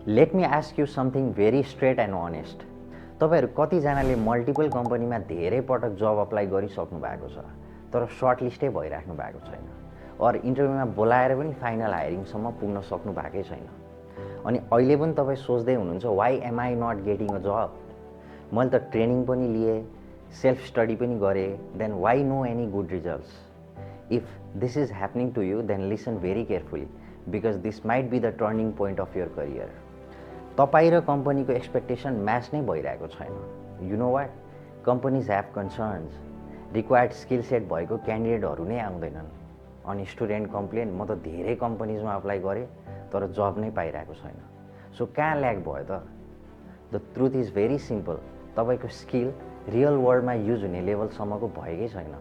Let me ask you something very straight and honest. तपाईँहरू कतिजनाले multiple कम्पनीमा धेरै पटक जब अप्लाई गरिसक्नु भएको छ तर सर्ट लिस्टै भइराख्नु भएको छैन, अर इन्टरभ्यूमा बोलाएर पनि फाइनल हायरिङसम्म पुग्न सक्नु भएकै छैन। अनि अहिले पनि तपाईँ सोच्दै हुनुहुन्छ why am I not getting a job? मैले त ट्रेनिङ पनि लिएँ, सेल्फ स्टडी पनि गरेँ, then why no any good results? If this is happening to you then listen very carefully because this might be the turning point of your career. तपाईँ र कम्पनीको expectation match नै भइरहेको छैन। You know what, companies have concerns. Required skill set भएको क्यान्डिडेटहरू नै आउँदैनन्। अनि स्टुडेन्ट कम्प्लेन, म त धेरै कम्पनीजमा अप्लाई गरेँ तर जब नै पाइरहेको छैन। सो कहाँ ल्याग भयो त? The truth is very simple, तपाईँको स्किल रियल वर्ल्डमा युज हुने लेभलसम्मको भएकै छैन।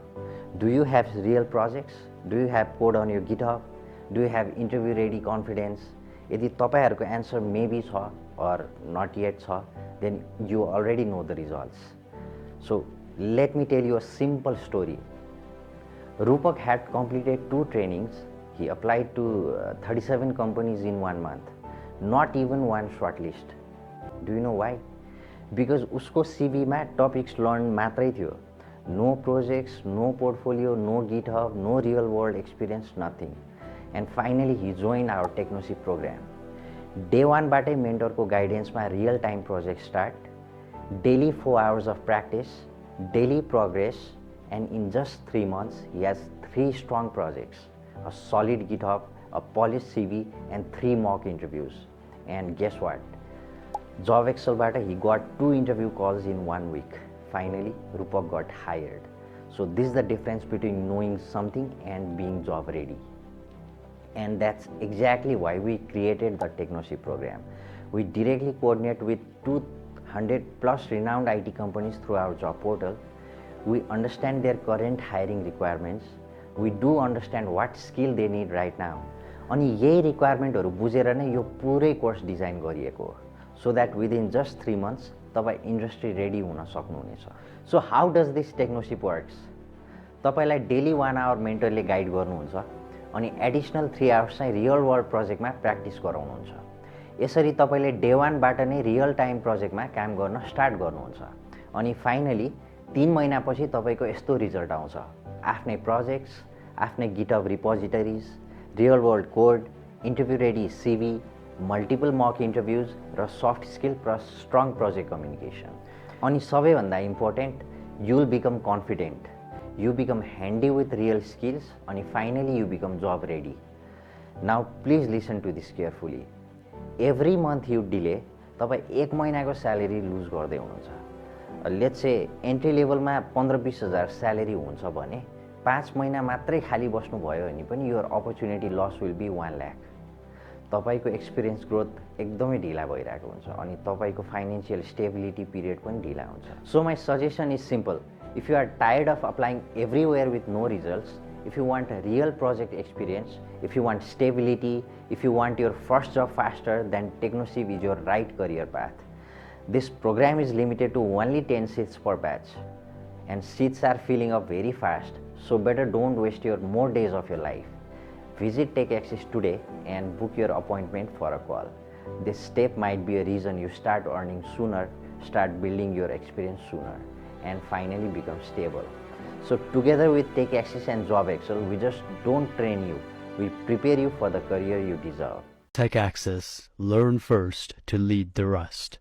Do you have real projects? Do you have code on यो GitHub? Do you have interview ready confidence? यदि तपाईँहरूको एन्सर मेबी छ or not yet छ, then you already know the results. So let me tell you a simple story. Rupak had completed 2 trainings. He applied to 37 companies in 1 month. Not even one shortlist. Do you know why? Because usko CV ma topics learned matrai थियो. No projects, no portfolio, no GitHub, no real world experience, nothing. And finally he joined our TechnoShip program. Day 1 बाटै मेन्टरको गाइडेन्समा real time project start, daily 4 hours of practice, daily progress, and in just 3 months he has 3 strong projects, a solid GitHub, a polished CV, and 3 mock interviews. And guess what? JobAxle बाटा he got 2 interview calls in 1 week. Finally, Rupak got hired. So this is the difference between knowing something and being job ready. And that's exactly why we created the TechnoShip program. We directly coordinate with 200 plus renowned IT companies through our job portal. We understand their current hiring requirements. We do understand what skill they need right now. अनि यही रिक्वायरमेन्टहरू बुझेर नै यो पुरै course design गरिएको हो, so that within just 3 months तपाईँ industry ready हुन सक्नुहुनेछ। So how does this TechnoShip works? तपाईलाई डेली 1 hour मेन्टरले गाइड गर्नुहुन्छ अनि एडिसनल 3 hours चाहिँ रियल वर्ल्ड प्रोजेक्टमा प्र्याक्टिस गराउनुहुन्छ। यसरी तपाईँले डे 1 बाट नै रियल टाइम प्रोजेक्टमा काम गर्न स्टार्ट गर्नुहुन्छ। अनि फाइनली 3 महिनापछि तपाईँको यस्तो रिजल्ट आउँछ, आफ्नै प्रोजेक्ट्स, आफ्नै GitHub repositories, real world code, interview ready CV, multiple mock interviews र soft skill plus strong project communication. अनि सबैभन्दा important, you will become confident, you become handy with real skills, and finally you become job ready. Now please listen to this carefully. Every month you delay, तपाईँ 1 महिनाको salary loose गर्दै हुनुहुन्छ। Let's say entry लेभलमा 15-20 हजार salary हुन्छ भने 5 महिना मात्रै खाली बस्नु भयो भने पनि your opportunity loss will be 1 lakh. तपाईँको एक्सपिरियन्स ग्रोथ एकदमै ढिला भइरहेको हुन्छ अनि तपाईँको फाइनेन्शियल स्टेबिलिटी पिरियड पनि ढिला हुन्छ। So my suggestion is simple. If you are tired of applying everywhere with no results, if you want a real project experience, if you want stability, if you want your first job faster, then TechnoShip is your right career path. This program is limited to only 10 seats per batch, and seats are filling up very fast, so better don't waste your more days of your life. Visit TechAxis today and book your appointment for a call. This step might be a reason you start earning sooner, start building your experience sooner, and finally become stable. So together with TechAxis and JobAxle, we just don't train you, we prepare you for the career you deserve. TechAxis. Learn first to lead the rest.